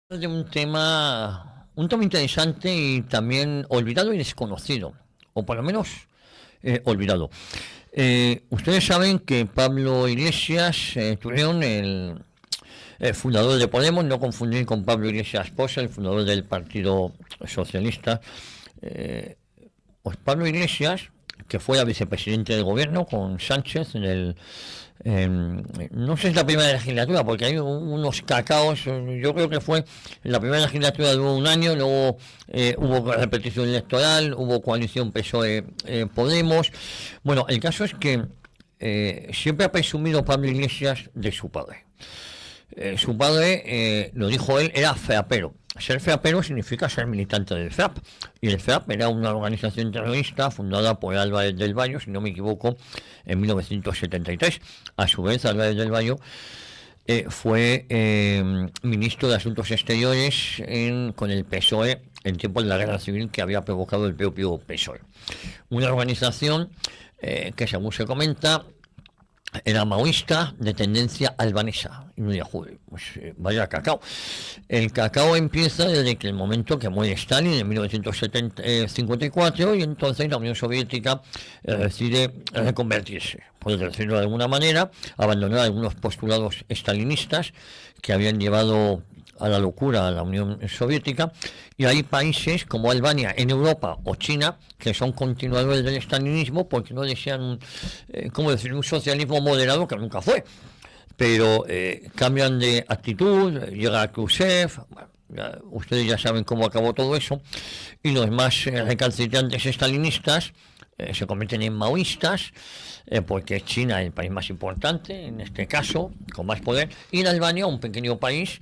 De un tema interesante y también olvidado y desconocido, o por lo menos olvidado. Ustedes saben que Pablo Iglesias Turrión, el fundador de Podemos, no confundir con Pablo Iglesias Poza, el fundador del Partido Socialista, eh, pues Pablo Iglesias, que fue la vicepresidente del gobierno con Sánchez no sé si es la primera legislatura, porque hay unos cacaos. Yo creo que fue la primera legislatura, duró un año, luego hubo repetición electoral, hubo coalición PSOE Podemos. Bueno, el caso es que siempre ha presumido Pablo Iglesias de su padre. Su padre, lo dijo él, era FEAPero. Ser FEAPero significa ser militante del FEAP. Y el FEAP era una organización terrorista fundada por Álvarez del Valle, si no me equivoco, en 1973. A su vez, Álvarez del Valle fue ministro de Asuntos Exteriores con el PSOE en tiempo de la guerra civil que había provocado el propio PSOE. Una organización que, según se comenta, era maoísta de tendencia albanesa. Y uno diría, joder, pues vaya cacao. El cacao empieza desde que el momento que muere Stalin en 1954 y entonces la Unión Soviética decide reconvertirse, por decirlo de alguna manera, abandonar algunos postulados estalinistas que habían llevado a la locura a la Unión Soviética, y hay países como Albania en Europa o China que son continuadores del estalinismo porque no desean, ¿cómo decir?, un socialismo moderado que nunca fue, pero cambian de actitud. Llega Khrushchev, bueno, ustedes ya saben cómo acabó todo eso, y los más recalcitrantes estalinistas se convierten en maoístas, porque China es el país más importante, en este caso, con más poder, y en Albania, un pequeño país,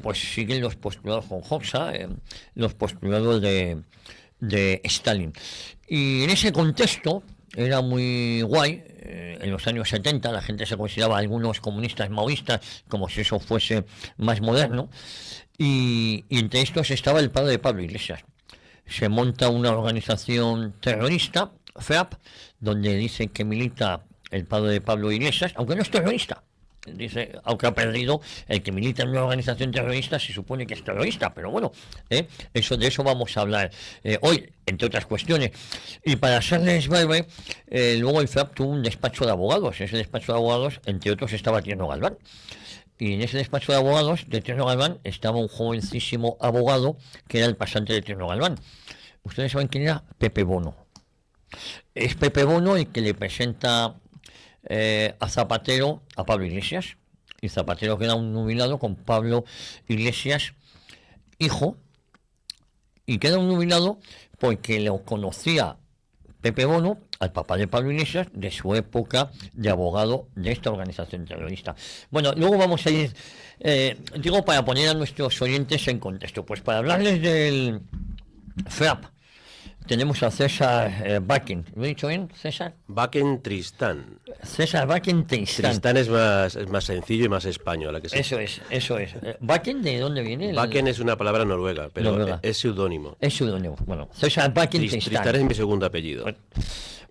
pues siguen los postulados con Hoxha, los postulados de Stalin. Y en ese contexto era muy guay. En los años 70 la gente se consideraba a algunos comunistas maoístas como si eso fuese más moderno, y entre estos estaba el padre de Pablo Iglesias. Se monta una organización terrorista, FEAP, donde dicen que milita el padre de Pablo Iglesias, aunque no es terrorista. Dice, aunque ha perdido, el que milita en una organización terrorista se supone que es terrorista, pero bueno, de eso vamos a hablar hoy, entre otras cuestiones. Y para serles breve, luego el FEAP tuvo un despacho de abogados. En ese despacho de abogados, entre otros, estaba Tierno Galván. Y en ese despacho de abogados de Tierno Galván estaba un jovencísimo abogado que era el pasante de Tierno Galván. ¿Ustedes saben quién era? Pepe Bono. Es Pepe Bono el que le presenta a Zapatero a Pablo Iglesias, y Zapatero queda un nubilado con Pablo Iglesias hijo, y queda un nubilado porque lo conocía Pepe Bono al papá de Pablo Iglesias de su época de abogado de esta organización terrorista. Bueno, luego vamos a ir, digo, para poner a nuestros oyentes en contexto, pues para hablarles del FEAP. Tenemos a César Bakken. ¿Lo he dicho bien, César? Bakken Tristán. César Bakken Tristán. Tristán es más sencillo y más español. Que sí. Eso es. ¿Bakken de dónde viene? Bakken es una palabra noruega, pero noruega. Es seudónimo. Es seudónimo. Bueno, César Bakken Tristán. Tristán es mi segundo apellido. Bueno,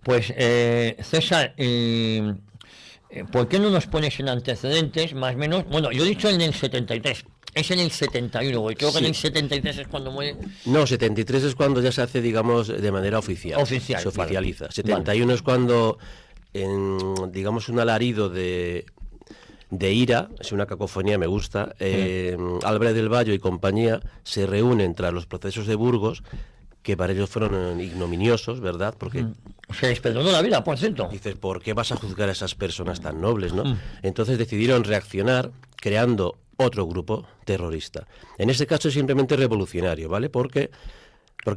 pues, César, ¿por qué no nos pones en antecedentes, más o menos? Bueno, yo he dicho en el 73. Es en el 71, porque creo que en el 73 es cuando muere. No, 73 es cuando ya se hace, digamos, de manera oficial. Se oficializa. Vale. 71 es cuando, digamos, un alarido de ira, es una cacofonía, me gusta. Álvarez del Valle y compañía se reúnen tras los procesos de Burgos, que para ellos fueron ignominiosos, ¿verdad? Porque se les perdonó la vida, por cierto. Dices, ¿por qué vas a juzgar a esas personas tan nobles, no? Entonces decidieron reaccionar creando otro grupo terrorista. En este caso es simplemente revolucionario, ¿vale? ¿Por qué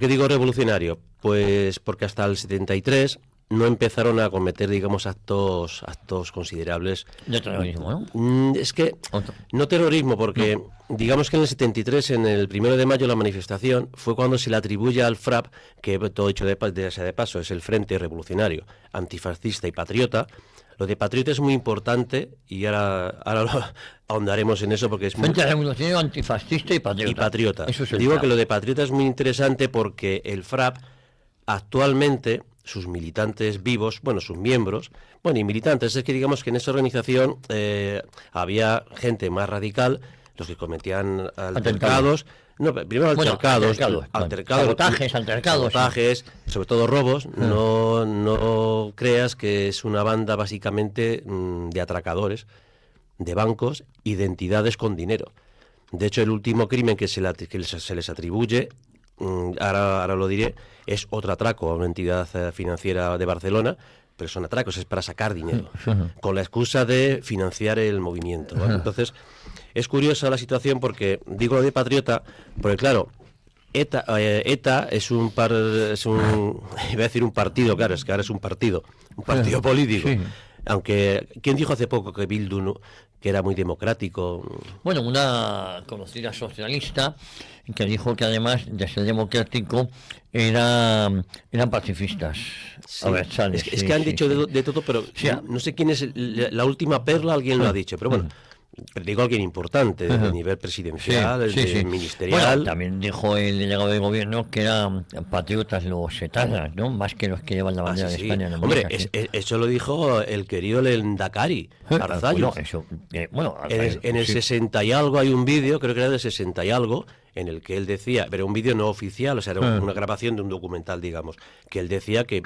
digo revolucionario? Pues porque hasta el 73 no empezaron a cometer, digamos, actos considerables de terrorismo, ¿no? Es que no terrorismo, porque digamos que en el 73, en el 1 de mayo, la manifestación fue cuando se le atribuye al FRAP, que todo dicho de paso es el Frente Revolucionario Antifascista y Patriota. Lo de patriota es muy importante y ahora ahondaremos en eso porque es Frente Revolucionario Antifascista y Patriota. Eso es Digo que lo de patriota es muy interesante porque el FRAP actualmente, sus militantes vivos, sus miembros, y militantes, es que digamos que en esa organización había gente más radical, los que cometían altercados. No, primero altercados, sabotajes, sobre todo robos. No creas que es una banda básicamente de atracadores de bancos y de entidades con dinero. De hecho, el último crimen que se les atribuye, ahora lo diré, es otro atraco a una entidad financiera de Barcelona, pero son atracos, es para sacar dinero, con la excusa de financiar el movimiento, ¿vale? Entonces, es curiosa la situación porque, digo lo de patriota, porque claro, ETA es un iba a decir un partido, claro, es que ahora es un partido político. Sí. Aunque, ¿quién dijo hace poco que Bildu que era muy democrático? Bueno, una conocida socialista que dijo que además de ser democrático eran pacifistas. Sí. Es que han dicho de todo, pero no sé quién es la última perla, alguien lo ha dicho, pero bueno. Digo alguien importante, de nivel presidencial, ministerial. Bueno, también dijo el delegado de gobierno que eran patriotas los etarras, ¿no? Más que los que llevan la bandera de España. En Hombre, eso lo dijo el querido Lehendakari Arzalluz. En el 60 y algo hay un vídeo, creo que era del 60 y algo, en el que él decía, pero un vídeo no oficial, o sea, era una grabación de un documental, digamos, que él decía que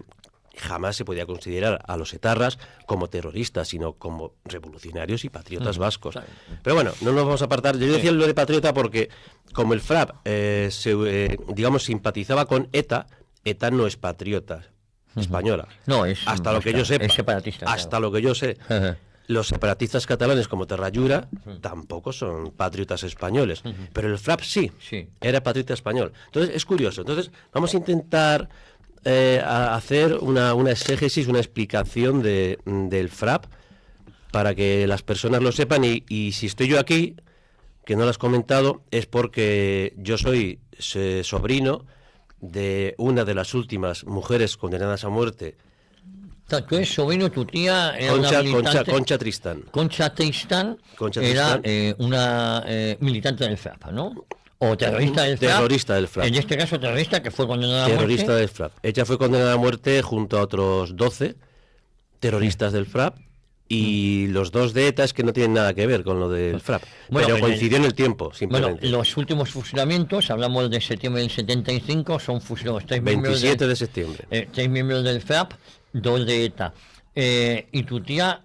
jamás se podía considerar a los etarras como terroristas, sino como revolucionarios y patriotas vascos. Pero bueno, no nos vamos a apartar. Yo decía lo de patriota porque, como el FRAP, digamos, simpatizaba con ETA no es patriota española. No, es hasta lo que yo sepa. Es separatista. Hasta lo que yo sé. Los separatistas catalanes como Terrallura tampoco son patriotas españoles, pero el FRAP sí, era patriota español. Entonces es curioso. Entonces vamos a intentar a hacer una exégesis, una explicación del FRAP para que las personas lo sepan y si estoy yo aquí, que no lo has comentado, es porque yo soy sobrino de una de las últimas mujeres condenadas a muerte. Tú eres sobrino, tu tía era Concha Tristán. Concha Tristán era una militante del FRAP, ¿no? O terrorista del FRAP. En este caso terrorista que fue condenada a muerte. Terrorista del FRAP. Ella fue condenada a muerte junto a otros 12 terroristas del FRAP y los dos de ETA es que no tienen nada que ver con lo del FRAP. Pero coincidió en el tiempo, simplemente. Bueno, los últimos fusilamientos, hablamos de septiembre del 75, son fusilados 27 de septiembre. 3 miembros del FRAP, 2 de ETA. Y tu tía,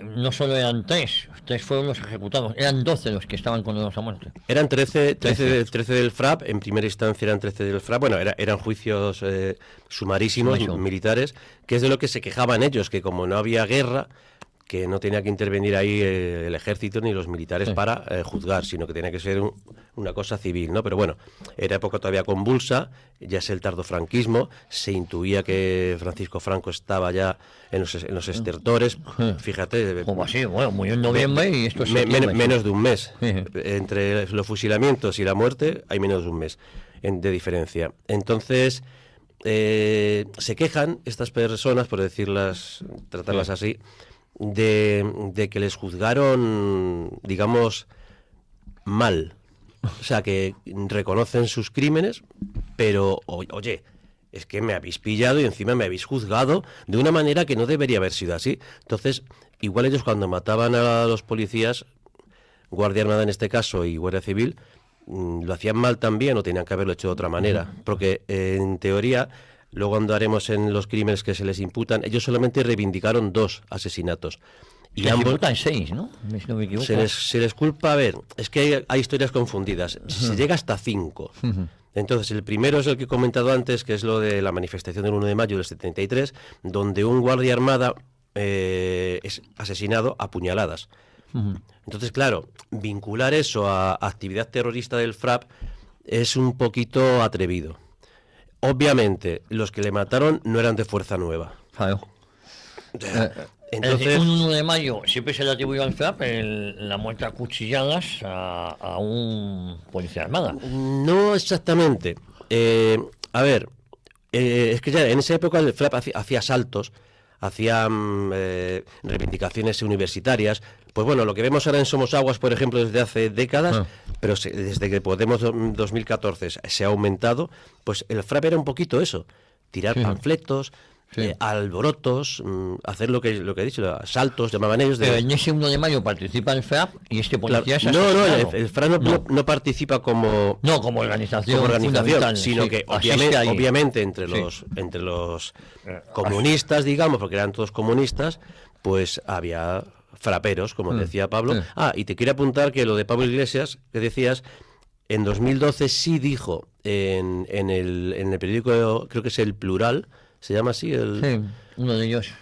no solo eran 3 fueron los ejecutados, eran 12 los que estaban condenados a muerte. Eran 13 del FRAP, en primera instancia eran 13 del FRAP, bueno, eran juicios sumarísimos, militares, que es de lo que se quejaban ellos, que como no había guerra, que no tenía que intervenir ahí el ejército ni los militares para juzgar, sino que tenía que ser una cosa civil, ¿no? Pero bueno, era época todavía convulsa, ya es el tardofranquismo, se intuía que Francisco Franco estaba ya en los estertores, fíjate. ¿Cómo así? Bueno, murió en noviembre y esto es menos de un mes. Entre los fusilamientos y la muerte hay menos de un mes de diferencia. Entonces, se quejan estas personas, por tratarlas así, de que les juzgaron, digamos, mal. O sea, que reconocen sus crímenes, pero, oye, es que me habéis pillado y encima me habéis juzgado de una manera que no debería haber sido así. Entonces, igual ellos cuando mataban a los policías, Guardia Armada en este caso y Guardia Civil, lo hacían mal también o tenían que haberlo hecho de otra manera. Porque, en teoría, luego andaremos en los crímenes que se les imputan, ellos solamente reivindicaron 2 asesinatos. Y ambos imputan 6, ¿no? No me equivoco. Se les culpa, a ver, es que hay historias confundidas. Se llega hasta 5. Entonces, el primero es el que he comentado antes, que es lo de la manifestación del 1 de mayo del 73, donde un guardia armada es asesinado a puñaladas. Entonces, claro, vincular eso a actividad terrorista del FRAP es un poquito atrevido. Obviamente, los que le mataron no eran de Fuerza Nueva. Claro. Entonces, un 1 de mayo siempre se le atribuyó al FRAP la muerte a cuchilladas a un policía armada. No exactamente. A ver, es que ya en esa época el FRAP hacía asaltos, hacía reivindicaciones universitarias. Pues bueno, lo que vemos ahora en Somosaguas, por ejemplo, desde hace décadas, pero desde que Podemos 2014 se ha aumentado, pues el FRAP era un poquito eso, tirar panfletos, alborotos, hacer lo que he dicho, asaltos, llamaban ellos. Pero en ese 1 de mayo participa el FRAP y este policía es asesinado. El FRAP no participa como organización, sino que obviamente entre los comunistas, digamos, porque eran todos comunistas, pues había fraperos, como decía Pablo. Y te quiero apuntar que lo de Pablo Iglesias, que decías, en 2012 sí dijo en el periódico, creo que es El Plural, se llama así. Sí, uno de ellos.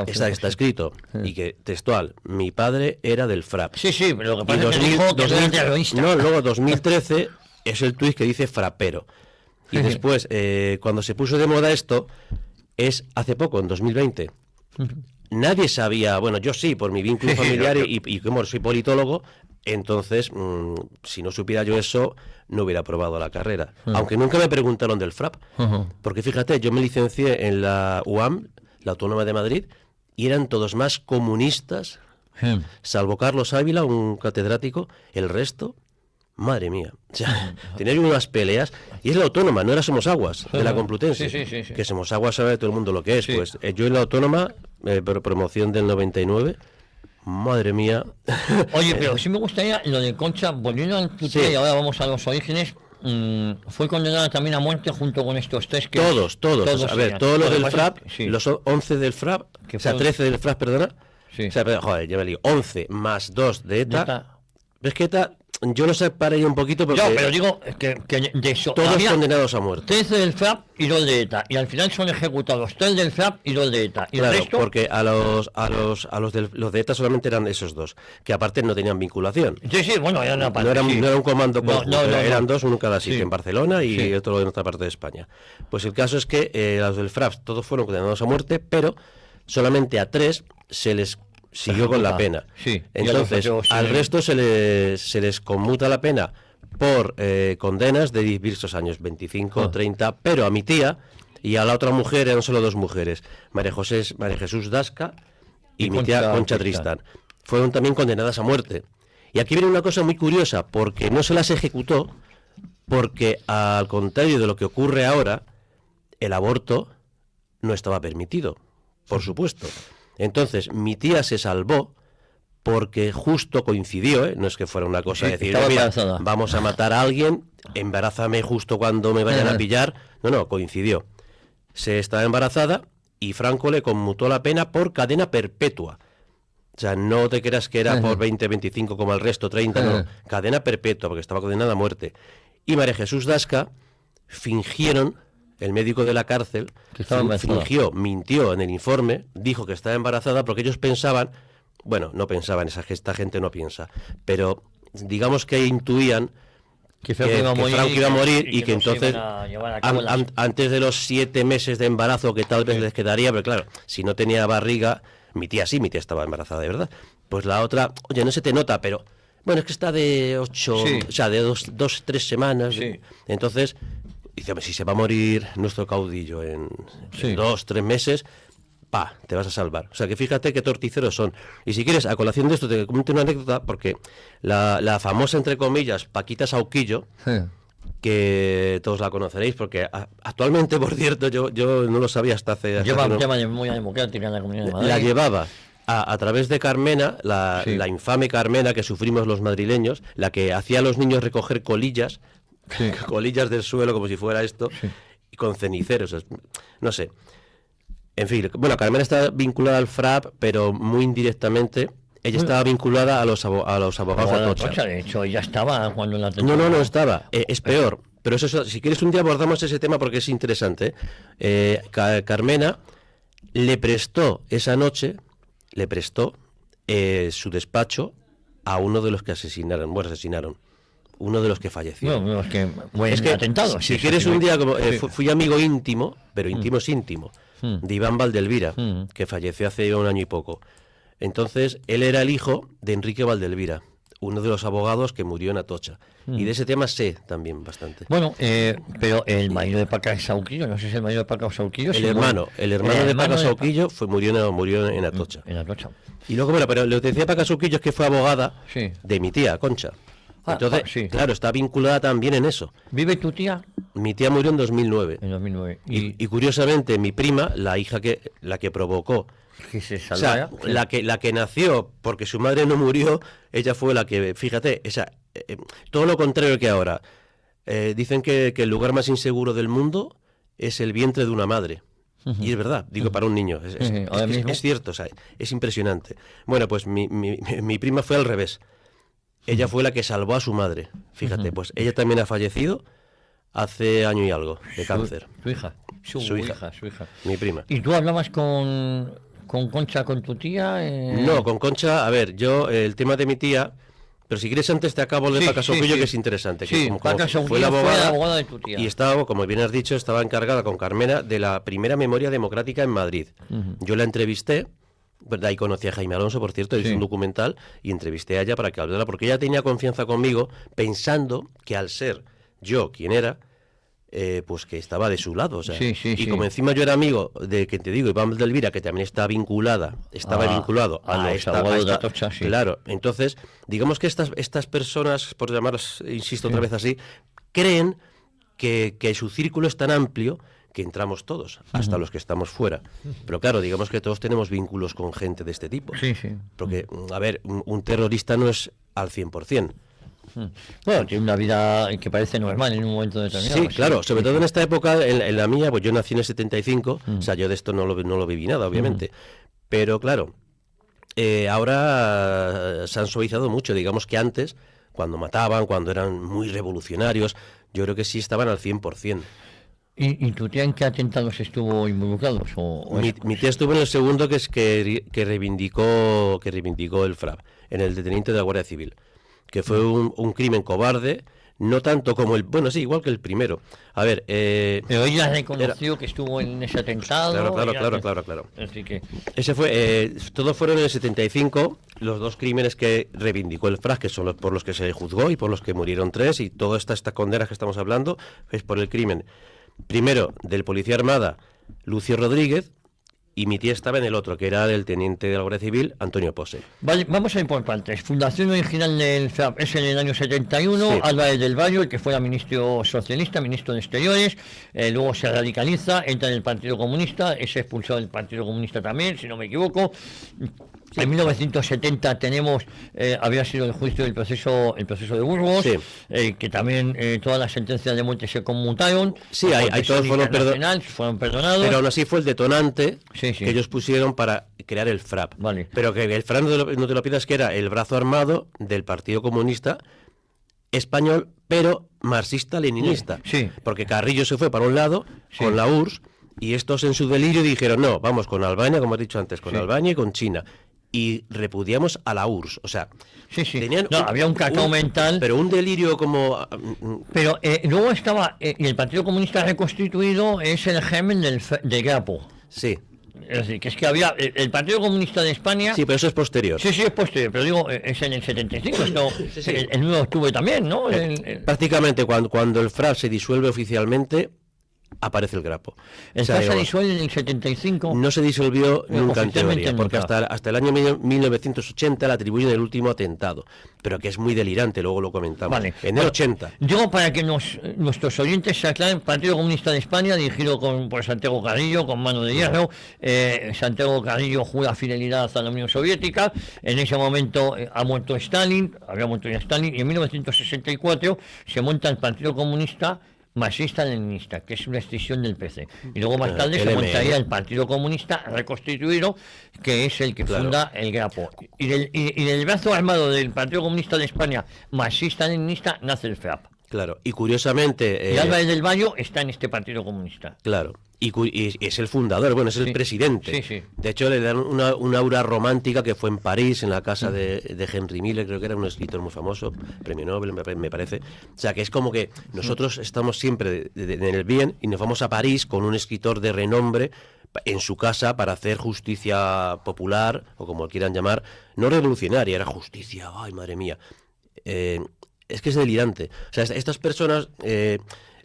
Está escrito, y que textual, mi padre era del FRAP. Sí, pero lo que pasa es que dijo que era terrorista. No, luego 2013 es el tuit que dice frapero. Y después, cuando se puso de moda esto, es hace poco, en 2020. Nadie sabía, bueno, yo sí, por mi vínculo familiar y como soy politólogo, entonces, si no supiera yo eso, no hubiera aprobado la carrera. Aunque nunca me preguntaron del FRAP. Porque fíjate, yo me licencié en la UAM, la Autónoma de Madrid, y eran todos más comunistas, salvo Carlos Ávila, un catedrático, el resto, madre mía. O sea, tenían unas peleas, y es la Autónoma, no era Somosaguas, de la Complutense. Sí. Que Somosaguas sabe todo el mundo lo que es. Pues yo en la Autónoma, promoción del 99... Madre mía. Oye, pero sí me gustaría lo de Concha, volviendo al tutor, y ahora vamos a los orígenes. Fue condenada también a muerte junto con estos tres que... Todos. A ver, todos los del FRAP, los 11 del FRAP, o sea, 13 del FRAP, perdona. O sea, joder, ya me lío. 11 más 2 de ETA. ¿Ves que ETA? Yo lo separé un poquito porque... No, pero digo que de eso... Todos condenados a muerte. 13 del FRAP y 2 de ETA. Y al final son ejecutados 3 del FRAP y 2 de ETA. Y claro, el resto... porque a los de ETA solamente eran esos dos, que aparte no tenían vinculación. Sí, bueno, era una parte. No era un comando conjunto, eran dos, uno en cada sitio, Sí. en Barcelona y otro en otra parte de España. Pues el caso es que los del FRAP todos fueron condenados a muerte, pero solamente a 3 se les siguió con la pena. Entonces, al resto se les conmuta la pena por condenas de diversos años, 25, 30, pero a mi tía y a la otra mujer eran solo 2 mujeres, María Jesús Dasca y mi tía Concha Tristán. Fueron también condenadas a muerte. Y aquí viene una cosa muy curiosa, porque no se las ejecutó, porque al contrario de lo que ocurre ahora, el aborto no estaba permitido, por supuesto. Entonces, mi tía se salvó porque justo coincidió, no es que fuera una cosa de decir, mira, vamos a matar a alguien, embarázame justo cuando me vayan a pillar. No, coincidió. Se estaba embarazada y Franco le conmutó la pena por cadena perpetua. O sea, no te creas que era por 20, 25 como el resto, 30, no. Cadena perpetua, porque estaba condenada a muerte. Y María Jesús Dasca fingieron... El médico de la cárcel mintió en el informe, dijo que estaba embarazada porque ellos pensaban, bueno, no pensaban, esta gente no piensa, pero digamos que intuían que Franco iba a morir y que entonces, antes de los 7 meses de embarazo que tal vez les quedaría, pero claro, si no tenía barriga, mi tía estaba embarazada de verdad, pues la otra, oye, no se te nota, pero bueno, es que está de 8, o sea, de 2-3 semanas, entonces... Dice, si se va a morir nuestro caudillo en 2-3 meses, te vas a salvar. O sea, que fíjate qué torticeros son. Y si quieres, a colación de esto, te comento una anécdota, porque la famosa, entre comillas, Paquita Sauquillo, que todos la conoceréis, porque actualmente, por cierto, yo no lo sabía hasta hace... Lleva un tema muy democrático en la Comunidad de Madrid. La llevaba a través de Carmena, la infame Carmena que sufrimos los madrileños, la que hacía a los niños recoger colillas, colillas del suelo como si fuera esto, y con ceniceros, no sé. En fin, bueno, Carmena está vinculada al FRAP, pero muy indirectamente. Ella estaba vinculada a los abogados de Atocha. De hecho, ella estaba cuando la... No estaba. Es peor. Pero eso, si quieres un día abordamos ese tema porque es interesante. Carmena le prestó esa noche, su despacho a uno de los que asesinaron. Uno de los que falleció. Es que atentado. Si quieres un día, como fui amigo íntimo, pero íntimo es íntimo, de Iván Valdelvira, que falleció hace 1 año y poco. Entonces, él era el hijo de Enrique Valdelvira, uno de los abogados que murió en Atocha. Y de ese tema sé también bastante. Bueno, pero el marido de Paca Sauquillo, no sé si es el marido de Paca Sauquillo. El hermano de Paca Sauquillo murió en Atocha. En Atocha. Y luego, bueno, pero lo que decía Paca Sauquillo es que fue abogada de mi tía, Concha. Entonces, sí, claro, está vinculada también en eso. ¿Vive tu tía? Mi tía murió en 2009. En 2009. Y curiosamente, mi prima, la que provocó, que se salvara, o sea, la que nació porque su madre no murió, ella fue la que, fíjate, todo lo contrario que ahora. Dicen que el lugar más inseguro del mundo es el vientre de una madre. Y es verdad, digo, para un niño. Es cierto, o sea, es impresionante. Bueno, pues mi prima fue al revés. Ella fue la que salvó a su madre. Fíjate, pues ella también ha fallecido hace año y algo de cáncer. Su hija. Su hija. Mi prima. ¿Y tú hablabas con Concha, con tu tía? No, con Concha, a ver, yo, el tema de mi tía... Pero si quieres antes te acabo de Paca Soquillo, que es interesante. Sí, que Paca Soquillo fue la abogada de tu tía. Y estaba, como bien has dicho, estaba encargada con Carmena de la primera memoria democrática en Madrid. Yo la entrevisté, ahí conocí a Jaime Alonso, por cierto, hice un documental, y entrevisté a ella para que hablara, porque ella tenía confianza conmigo, pensando que al ser yo quien era, pues que estaba de su lado, o sea, como encima yo era amigo de, que te digo, Iván Delvira, que también estaba vinculado a esta Atocha, claro, entonces, digamos que estas personas, por llamarlas, insisto otra vez así, creen que su círculo es tan amplio que entramos todos, hasta los que estamos fuera. Pero claro, digamos que todos tenemos vínculos con gente de este tipo. Porque, a ver, un terrorista no es al 100%. Bueno, tiene una vida que parece normal en un momento determinado. Sí, claro, sobre todo en esta época, en la mía, pues yo nací en el 75, o sea, yo de esto no lo viví nada, obviamente. Pero claro, ahora se han suavizado mucho, digamos que antes, cuando mataban, cuando eran muy revolucionarios, yo creo que sí estaban al 100%. ¿Y tu tía en qué atentados estuvo involucrado? Mi tía estuvo en el segundo, que reivindicó el FRAP, en el de teniente de la Guardia Civil, que fue un crimen cobarde, no tanto como igual que el primero. A ver... Pero ella reconoció que estuvo en ese atentado. Claro. Así que... Ese fue... todos fueron en el 75, los dos crímenes que reivindicó el FRAP, que son por los que se juzgó y por los que murieron 3, y todas estas condenas que estamos hablando es por el crimen, primero, del policía armada Lucio Rodríguez, y mi tía estaba en el otro, que era el teniente de la Guardia Civil, Antonio Pose. Vale, vamos a ir por partes. Fundación original del FRAP es en el año 71, Álvarez del Valle, el que fuera ministro socialista, ministro de Exteriores, luego se radicaliza, entra en el Partido Comunista, es expulsado del Partido Comunista también, si no me equivoco. En 1970 tenemos, había sido el juicio del proceso de Burgos, que también todas las sentencias de muerte se conmutaron. Sí, hay todos fueron perdonados. Pero aún así fue el detonante que ellos pusieron para crear el FRAP. Vale. Pero que el FRAP, no te lo pidas, que era el brazo armado del Partido Comunista español, pero marxista-leninista. Porque Carrillo se fue para un lado con la URSS, y estos en su delirio dijeron, no, vamos con Albania, como has dicho antes, con Albania y con China. Y repudiamos a la URSS, o sea, tenían había un cacao mental, pero un delirio como... Pero luego estaba, y el Partido Comunista reconstituido es el germen de Grapo. Sí. Es decir, que es que había el Partido Comunista de España... Sí, pero eso es posterior. Sí, es posterior, pero digo, es en el 75, esto, el 9 de octubre también, ¿no? Prácticamente cuando el FRAP se disuelve oficialmente, aparece el Grapo. El FRAP se disuelve en el 75. No se disolvió nunca en teoría, porque hasta el año 1980 le atribuyen el último atentado, pero que es muy delirante, luego lo comentamos. Vale. En el 80. Digo, para que nuestros oyentes se aclaren, Partido Comunista de España, dirigido por Santiago Carrillo, con mano de hierro. Santiago Carrillo jura fidelidad a la Unión Soviética. En ese momento había muerto Stalin, y en 1964 se monta el Partido Comunista marxista-leninista, que es una extinción del PC. Y luego más tarde se montaría el Partido Comunista reconstituido, que es el que funda el Grapo. Y del brazo armado del Partido Comunista de España marxista-leninista nace el FRAP. Claro, y curiosamente... Y Álvarez del Valle está en este Partido Comunista. Claro, y es el fundador, bueno, es el presidente. De hecho, le dan una aura romántica, que fue en París, en la casa de Henry Miller, creo que era un escritor muy famoso, premio Nobel, me parece. O sea, que es como que nosotros estamos siempre en el bien y nos vamos a París con un escritor de renombre en su casa para hacer justicia popular, o como quieran llamar, no revolucionaria, era justicia, ay, madre mía. Es que es delirante. O sea, estas personas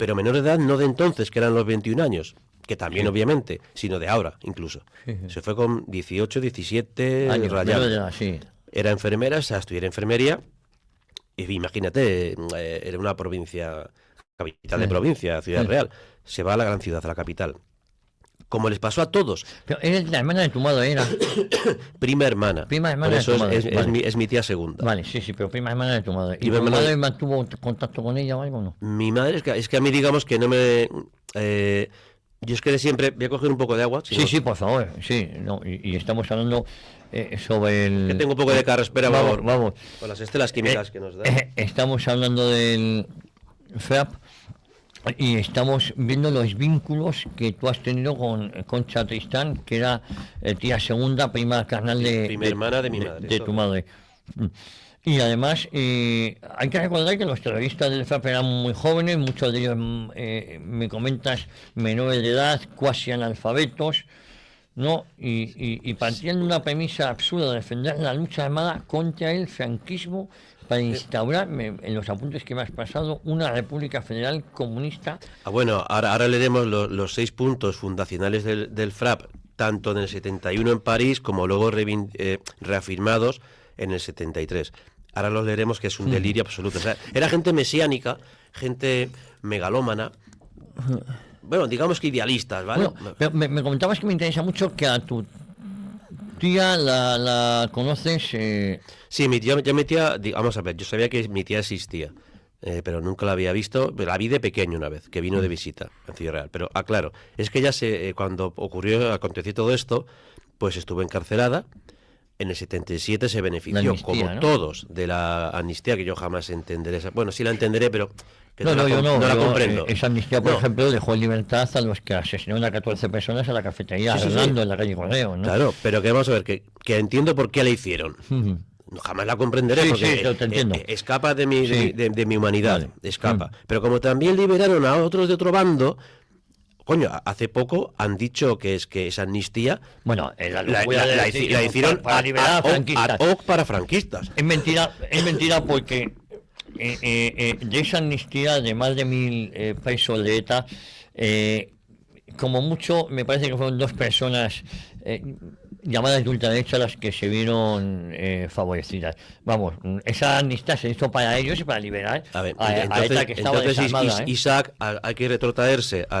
pero menor de edad no de entonces, que eran los 21 años, que también obviamente, sino de ahora incluso. Se fue con 18, 17 años. Era enfermera, o sea, estudiar enfermería, y imagínate, era una provincia, capital de provincia, Ciudad Real, se va a la gran ciudad, a la capital. Como les pasó a todos. Pero eres la hermana de tu madre, era. Prima hermana. Prima hermana por eso de tu madre. Es mi tía segunda. Vale, sí, pero prima hermana de tu madre. ¿Y tu madre mantuvo contacto con ella o algo, no? Mi madre, es que a mí, digamos que no me... yo es que de siempre... Voy a coger un poco de agua. Sí, por favor. Sí, no, y estamos hablando sobre el... Que tengo un poco de carraspera, vamos. Con las estelas químicas que nos dan. Estamos hablando del FRAP. Y estamos viendo los vínculos que tú has tenido con Concha Tristán, que era tía segunda, prima carnal prima hermana de mi madre. De tu madre. Y además, hay que recordar que los terroristas del FRAP eran muy jóvenes, muchos de ellos, me comentas, menores de edad, cuasi analfabetos, ¿no? Y partiendo de una premisa absurda de defender la lucha armada contra el franquismo, para instaurar, en los apuntes que me has pasado, una república federal comunista. Bueno, ahora leeremos los 6 puntos fundacionales del FRAP, tanto en el 71 en París como luego reafirmados en el 73. Ahora los leeremos, que es un delirio absoluto. O sea, era gente mesiánica, gente megalómana, bueno, digamos que idealistas, ¿vale? Bueno, pero me comentabas que me interesa mucho que a tu tía la conoces. Sí, mi tía, vamos a ver, yo sabía que mi tía existía, pero nunca la había visto. La vi de pequeño una vez, que vino de visita en Ciudad Real. Pero, claro, es que ella cuando aconteció todo esto, pues estuvo encarcelada. En el 77 se benefició, como ¿no? Todos, de la amnistía, que yo jamás entenderé. Bueno, sí la entenderé, pero... No la comprendo. Esa amnistía, por ejemplo, dejó en libertad a los que asesinaron a 14 personas a la cafetería, Hernando, en la calle Correo, ¿no? Claro, pero que vamos a ver, que entiendo por qué la hicieron. Jamás la comprenderé, porque escapa de mi humanidad, vale. Escapa. Pero como también liberaron a otros de otro bando... Coño, hace poco han dicho que esa amnistía... Bueno, la hicieron para liberar a franquistas. Ad hoc para franquistas. Es mentira porque de esa amnistía de más de 1.000 presos de ETA, como mucho, me parece que fueron 2 personas llamadas de ultraderecha las que se vieron favorecidas. Vamos, esa amnistía se hizo para ellos y para liberar a ETA, que estaba desarmada. Isaac, hay que retrotraerse a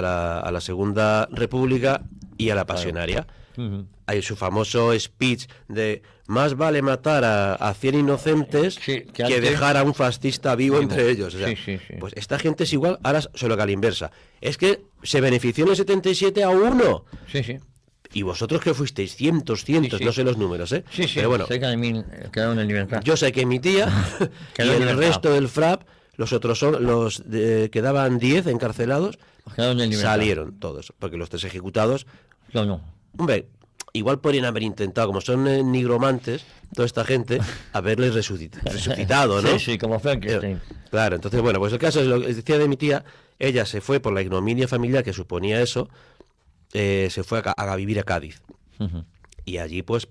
la Segunda República y a la pasionaria. Hay su famoso speech de más vale matar a 100 inocentes que dejar a un fascista vivo entre ellos. O sea, pues esta gente es igual, ahora solo que a la inversa. Es que se benefició en el 77 a 1. Y vosotros que fuisteis cientos, no sé los números, pero bueno, cerca de 1.000 quedaron en libertad. Yo sé que mi tía y el resto del FRAP, los otros son los quedaban 10 encarcelados, salieron todos, porque los 3 ejecutados. No. Hombre, igual podrían haber intentado, como son nigromantes, toda esta gente, haberles resucitado, ¿no? Sí, como Frankenstein. Claro, entonces, bueno, pues el caso es lo que decía de mi tía. Ella se fue por la ignominia familiar que suponía eso. Se fue a vivir a Cádiz. Y allí pues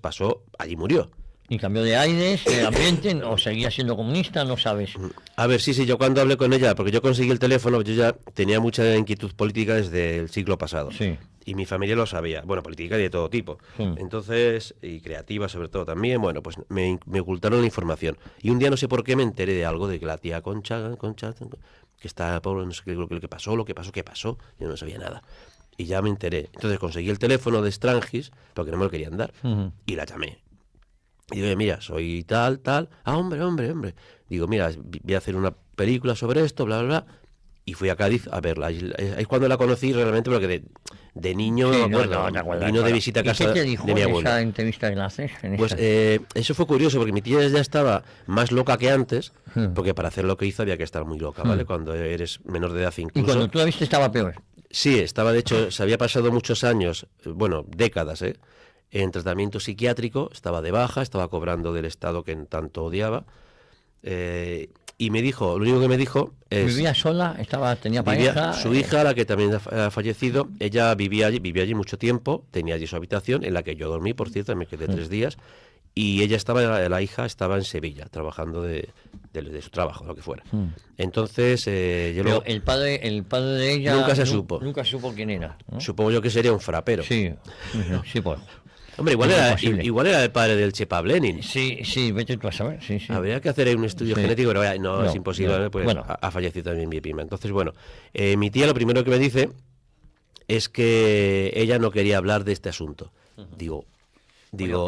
allí murió. ¿Y cambió de aires, de ambiente, o seguía siendo comunista? No sabes. A ver, sí, yo cuando hablé con ella, porque yo conseguí el teléfono, yo ya tenía mucha inquietud política desde el siglo pasado. Sí. Y mi familia lo sabía, bueno, política y de todo tipo. Entonces, y creativa sobre todo también, bueno, pues me ocultaron la información. Y un día no sé por qué me enteré de algo, de que la tía Concha que está pobre, no sé qué, lo que pasó, yo no sabía nada. Y ya me enteré. Entonces conseguí el teléfono de Strangis, porque no me lo querían dar, y la llamé. Y digo, mira, soy tal. Ah, hombre. Digo, mira, voy a hacer una película sobre esto, bla, bla, bla. Y fui a Cádiz a verla. Es cuando la conocí realmente, porque de niño no me acuerdo. Vino de visita a casa de mi abuela. ¿Esa entrevista que la haces? Pues eso fue curioso, porque mi tía ya estaba más loca que antes, porque para hacer lo que hizo había que estar muy loca, ¿vale? Cuando eres menor de edad incluso. ¿Y cuando tú la viste estaba peor? Sí, estaba, de hecho, se había pasado muchos años, bueno, décadas, en tratamiento psiquiátrico, estaba de baja, estaba cobrando del Estado que tanto odiaba, y me dijo, lo único que me dijo es... ¿Vivía sola? ¿Tenía pareja? Su hija, la que también ha fallecido, ella vivía allí mucho tiempo, tenía allí su habitación, en la que yo dormí, por cierto, me quedé 3 días, y ella estaba, la hija estaba en Sevilla, trabajando de su trabajo, lo que fuera. Entonces, pero el padre de ella nunca se supo. Nunca supo quién era, ¿no? Supongo yo que sería un frapero. Sí, sí, pues. Hombre, igual era el padre del Che Pavlenin. Sí, vete tú a saber. Sí. Habría que hacer un estudio genético, pero no, es imposible, pues bueno. ha fallecido también mi prima. Entonces, bueno, mi tía lo primero que me dice es que ella no quería hablar de este asunto. Digo,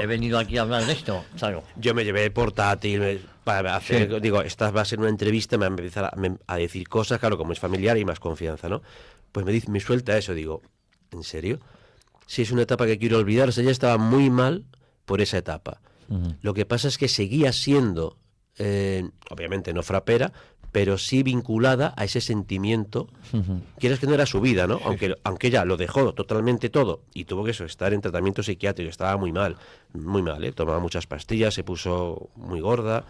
he venido aquí a hablar de esto, claro. Yo me llevé el portátil para hacer, digo, esta va a ser una entrevista, me va a empezar a decir cosas, claro, como es familiar y más confianza, ¿no? Pues me suelta eso, digo, ¿en serio? Si es una etapa que quiero olvidar, o sea, ella estaba muy mal por esa etapa. Lo que pasa es que seguía siendo, obviamente no frapera, pero sí vinculada a ese sentimiento, quieres que no era su vida, ¿no? Aunque ella lo dejó totalmente todo y tuvo que estar en tratamiento psiquiátrico, estaba muy mal, tomaba muchas pastillas, se puso muy gorda.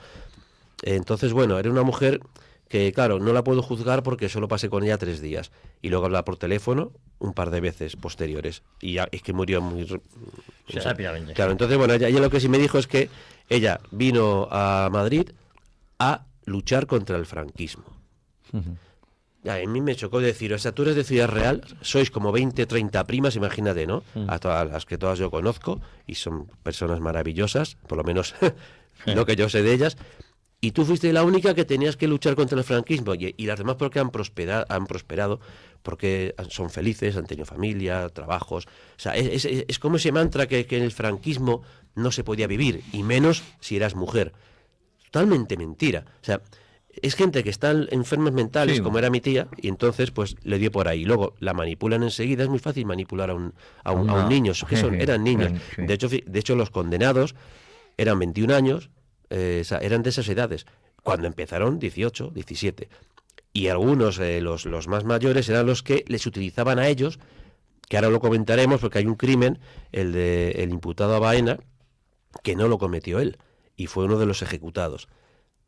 Entonces, bueno, era una mujer que, claro, no la puedo juzgar porque solo pasé con ella 3 días y luego hablaba por teléfono un par de veces posteriores y ya es que murió muy rápidamente. Claro, entonces, bueno, ella lo que sí me dijo es que ella vino a Madrid a luchar contra el franquismo. A mí me chocó decir, o sea, tú eres de Ciudad Real, sois como 20, 30 primas, imagínate, ¿no? A todas las que todas yo conozco, y son personas maravillosas, por lo menos lo que yo sé de ellas, y tú fuiste la única que tenías que luchar contra el franquismo, y las demás porque han prosperado, porque son felices, han tenido familia, trabajos. O sea, es como ese mantra que en el franquismo no se podía vivir, y menos si eras mujer. Totalmente mentira. O sea, es gente que está enfermas mentales, como era mi tía, y entonces pues le dio por ahí. Luego la manipulan enseguida, es muy fácil manipular a un niño, eran niños. De hecho, los condenados eran 21 años, eran de esas edades. Cuando empezaron, 18, 17. Y algunos, los más mayores, eran los que les utilizaban a ellos, que ahora lo comentaremos porque hay un crimen, el imputado a Baena, que no lo cometió él. Y fue uno de los ejecutados.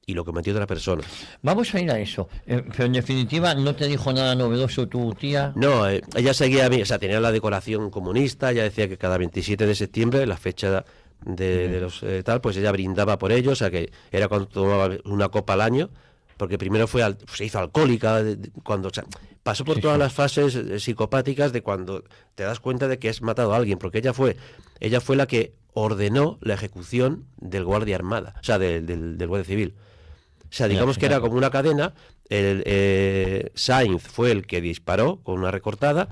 Y lo cometió otra persona. Vamos a ir a eso. Pero en definitiva, ¿no te dijo nada novedoso tu tía? No, ella seguía, o sea, tenía la decoración comunista, ella decía que cada 27 de septiembre, la fecha de los tal, pues ella brindaba por ellos, o sea, que era cuando tomaba una copa al año, porque primero se hizo alcohólica, cuando, o sea, pasó por todas las fases psicopáticas de cuando te das cuenta de que has matado a alguien, porque ella fue la que ordenó la ejecución del guardia armada, o sea, del guardia civil. O sea, digamos que era como una cadena. Sainz fue el que disparó con una recortada.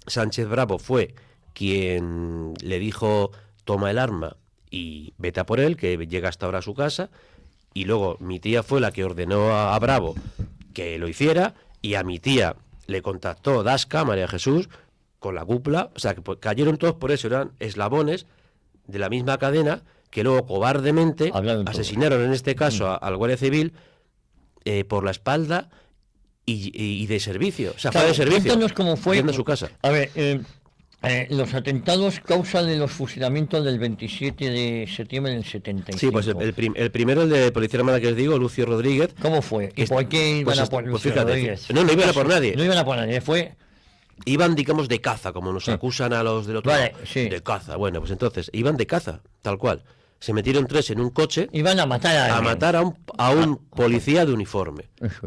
Sánchez Bravo fue quien le dijo toma el arma y vete a por él, que llega hasta ahora a su casa. Y luego mi tía fue la que ordenó a Bravo que lo hiciera, y a mi tía le contactó Dasca, María Jesús, con la cúpula. O sea, que cayeron todos por eso, eran eslabones de la misma cadena que luego cobardemente asesinaron en este caso al guardia civil por la espalda y de servicio. O sea, fue de servicio. Cuéntanos cómo fue. Yendo a su casa. A ver, los atentados causa de los fusilamientos del 27 de septiembre del 75. Sí, pues el primero, el de Policía Armada que os digo, Lucio Rodríguez. ¿Cómo fue? ¿Y por qué iban a por Lucio Rodríguez? No iban a por nadie. No iban a por nadie, Iban, digamos, de caza, como nos acusan a los del otro lado. Sí. De caza. Bueno, pues entonces, iban de caza, tal cual. Se metieron 3 en un coche. Iban a matar a un policía de uniforme,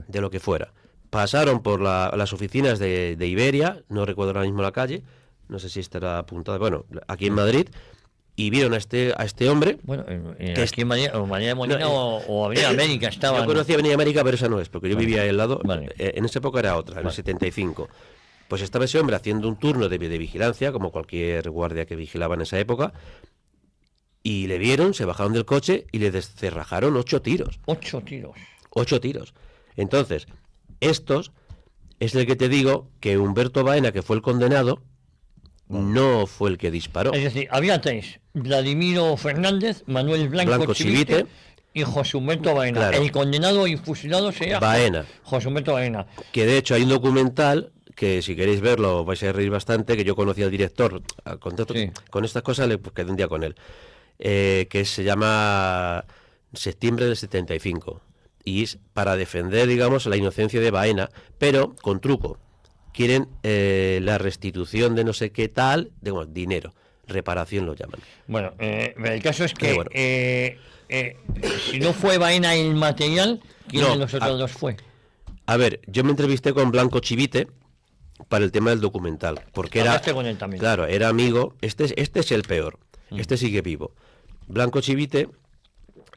de lo que fuera. Pasaron por las oficinas de Iberia, no recuerdo ahora mismo la calle, no sé si estará apuntada, bueno, aquí en Madrid, y vieron a este hombre. Bueno, aquí en María de Molina o Avenida América estaban. Yo conocía Avenida América, pero esa no es, porque yo vivía ahí al lado. En esa época era otra, en el 75. Pues estaba ese hombre haciendo un turno de vigilancia, como cualquier guardia que vigilaba en esa época, y le vieron, se bajaron del coche y le descerrajaron 8 tiros. 8 tiros. 8 tiros. Entonces, estos es el que te digo que Humberto Baena, que fue el condenado, no fue el que disparó. Es decir, había 3: Vladimiro Fernández, Manuel Blanco Chivite y José Humberto Baena. Claro. El condenado y fusilado sería Baena. José Humberto Baena. Que de hecho hay un documental que si queréis verlo vais a reír bastante, que yo conocí al director, con estas cosas le quedé un día con él, que se llama Septiembre del 75, y es para defender, digamos, la inocencia de Baena, pero con truco. Quieren la restitución de no sé qué tal, dinero. reparación lo llaman. Bueno, el caso es que si no fue Baena el material, ¿quién de los otros dos fue? A ver, yo me entrevisté con Blanco Chivite para el tema del documental, porque con él también. Claro, era amigo, este es el peor, este sigue vivo. Blanco Chivite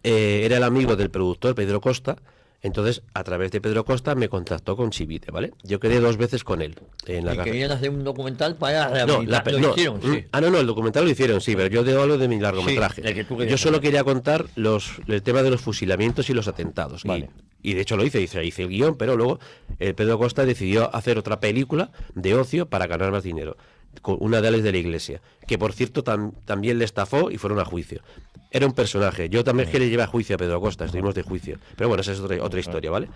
era el amigo del productor Pedro Costa. Entonces, a través de Pedro Costa me contactó con Chivite, ¿vale? Yo quedé 2 veces con él. Querían hacer un documental para rehabilitar. ¿Lo hicieron? Sí. No, el documental lo hicieron, sí, pero yo hablo de mi largometraje. Sí, yo solo quería contar el tema de los fusilamientos y los atentados. Vale. Y de hecho lo hice el guión, pero luego Pedro Costa decidió hacer otra película de ocio para ganar más dinero. Con una de las de la Iglesia, que por cierto también le estafó y fueron a juicio. Era un personaje. Yo también que le llevé a juicio a Pedro Costa, estuvimos de juicio. Pero bueno, esa es otra historia, ¿vale?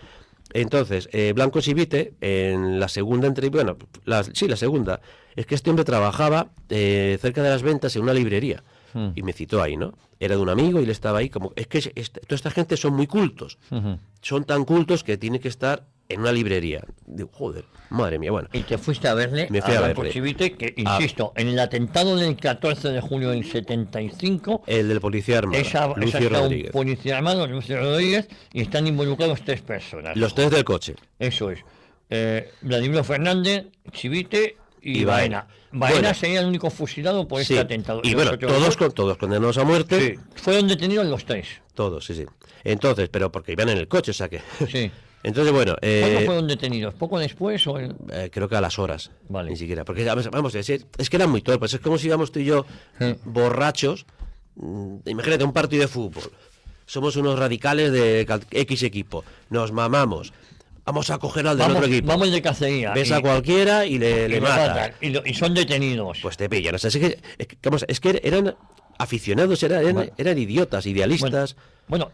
Entonces, Blanco Chivite, en la segunda entrevista, bueno, la segunda, es que este hombre trabajaba cerca de Las Ventas en una librería. Y me citó ahí, ¿no? Era de un amigo y él estaba ahí como... Es que toda esta gente son muy cultos. Son tan cultos que tiene que estar en una librería. Digo, joder, madre mía, bueno. Y te fuiste a verle a Blanco Chivite, que, insisto, en el atentado del 14 de junio del 75... El del policía armado, Lucio Rodríguez. Un policía armado, Lucio Rodríguez, y están involucrados 3 personas. Los 3 del coche. Eso es. Vladimiro Fernández, Chivite y Baena. Baena sería el único fusilado por este atentado. Y bueno, todos condenados a muerte. Sí, fueron detenidos los 3. Todos, sí. Entonces, pero porque iban en el coche, o sea que... Sí. Entonces, bueno... ¿Cuándo fueron detenidos? ¿Poco después o...? Creo que a las horas. Vale. Ni siquiera. Porque, vamos, es que eran muy torpes. Es como si íbamos tú y yo borrachos. Imagínate, un partido de fútbol. Somos unos radicales de X equipo. Nos mamamos. Vamos a coger al del otro equipo. Vamos de cacería. Ves a cualquiera y le matan. Y son detenidos. Pues te pillan. O sea, es que eran aficionados, eran idiotas, idealistas. Bueno,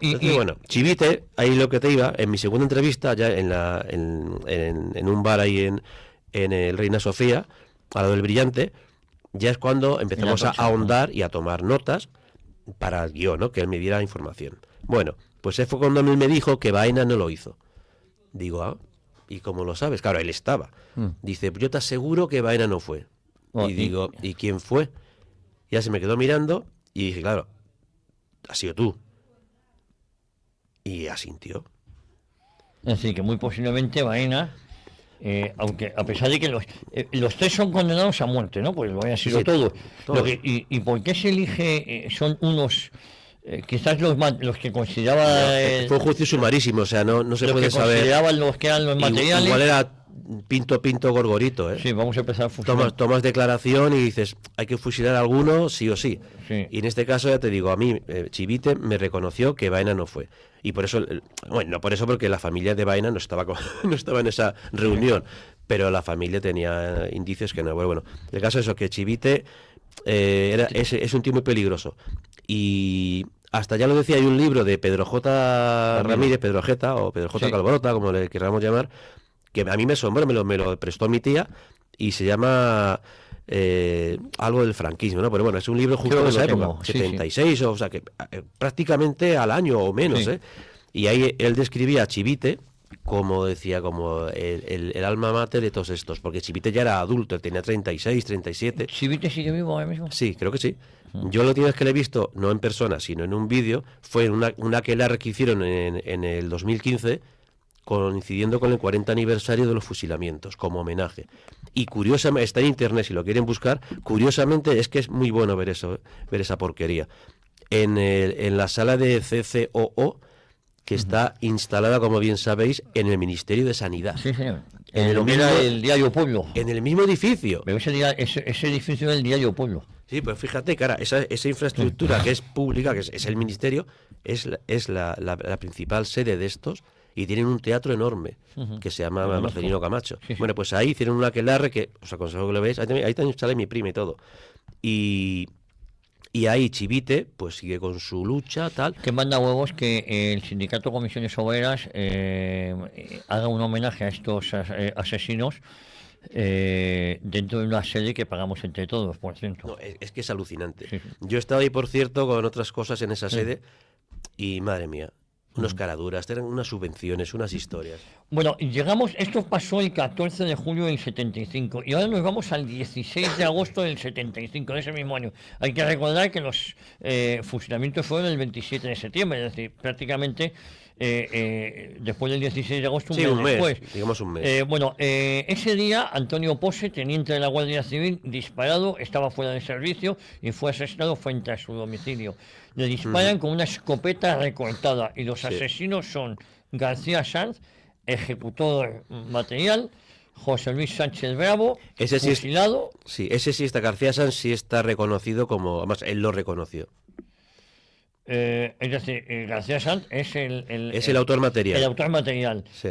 Chivite, ahí lo que te iba, en mi segunda entrevista, ya en un bar ahí en el Reina Sofía, al lado del Brillante, ya es cuando empezamos a ahondar y a tomar notas para el guión, ¿no? Que él me diera información. Bueno, pues fue cuando él me dijo que Baena no lo hizo. Digo, ¿y cómo lo sabes? Claro, él estaba. Dice, yo te aseguro que Baena no fue. Y digo, ¿y quién fue? Ya se me quedó mirando y dije, claro, has sido tú. Y asintió. Es decir, que muy posiblemente Baena, aunque a pesar de que los 3 son condenados a muerte, ¿no? Pues lo hayan sido todos. ¿Y por qué se elige? Son unos... quizás los que consideraba... fue un juicio sumarísimo, o sea, no se puede saber... consideraban los que eran los materiales... Igual era pinto gorgorito, ¿eh? Sí, vamos a empezar a fusilar. Tomas declaración y dices, hay que fusilar a alguno sí o sí. Y en este caso, ya te digo, a mí Chivite me reconoció que Baena no fue. Y por eso, bueno, no por eso, porque la familia de Baena no estaba en esa reunión, pero la familia tenía indicios que no. Bueno, el caso es eso, que Chivite es un tío muy peligroso. Y hasta ya lo decía, hay un libro de Pedro J. Ramírez, Pedro Jeta, o Pedro J. Calborota, como le queramos llamar, que a mí me asombró, me lo prestó mi tía, y se llama algo del franquismo, ¿no? Pero bueno, es un libro justo de esa época, 76, o sea que prácticamente al año o menos, Y ahí él describía a Chivite como decía, como el alma mater de todos estos, porque Chivite ya era adulto, él tenía 36, 37. ¿Chivite sigue vivo ahora mismo? Sí, creo que sí. Yo la última vez que le he visto, no en persona, sino en un vídeo, fue en una aquelarre que hicieron en el 2015, coincidiendo con el 40 aniversario de los fusilamientos, como homenaje. Y curiosamente, está en internet si lo quieren buscar, curiosamente es que es muy bueno ver eso, ver esa porquería. En la sala de CCOO, que está instalada, como bien sabéis, en el Ministerio de Sanidad. Sí, señor. El Diario Pueblo. En el mismo edificio. Pero ese edificio del Diario Pueblo. Sí, pues fíjate, cara, esa infraestructura que es pública, que es el ministerio, es la principal sede de estos, y tienen un teatro enorme que se llama Marcelino Camacho. Sí. Bueno, pues ahí hicieron un aquelarre que os aconsejo que lo veáis. Ahí también sale mi prima y todo. Y ahí Chivite pues sigue con su lucha, tal. Que manda huevos que el sindicato Comisiones Obreras haga un homenaje a estos asesinos dentro de una sede que pagamos entre todos, por cierto. No, es que es alucinante. Sí. Yo he estado ahí, por cierto, con otras cosas en esa sede y madre mía, unos caraduras, eran unas subvenciones, unas historias. Bueno, llegamos, esto pasó el 14 de julio del 75 y ahora nos vamos al 16 de agosto del 75, de ese mismo año. Hay que recordar que los fusilamientos fueron el 27 de septiembre, es decir, prácticamente después del 16 de agosto, un mes después. Digamos un mes. Ese día Antonio Pose, teniente de la Guardia Civil, disparado, estaba fuera de servicio y fue asesinado frente a su domicilio. Le disparan con una escopeta recortada y los asesinos son García Sanz, ejecutor material, José Luis Sánchez Bravo, fusilado. Ese sí está, García Sanz sí está reconocido como, además él lo reconoció. Es decir, García Sanz es el autor material. El autor material. Sí.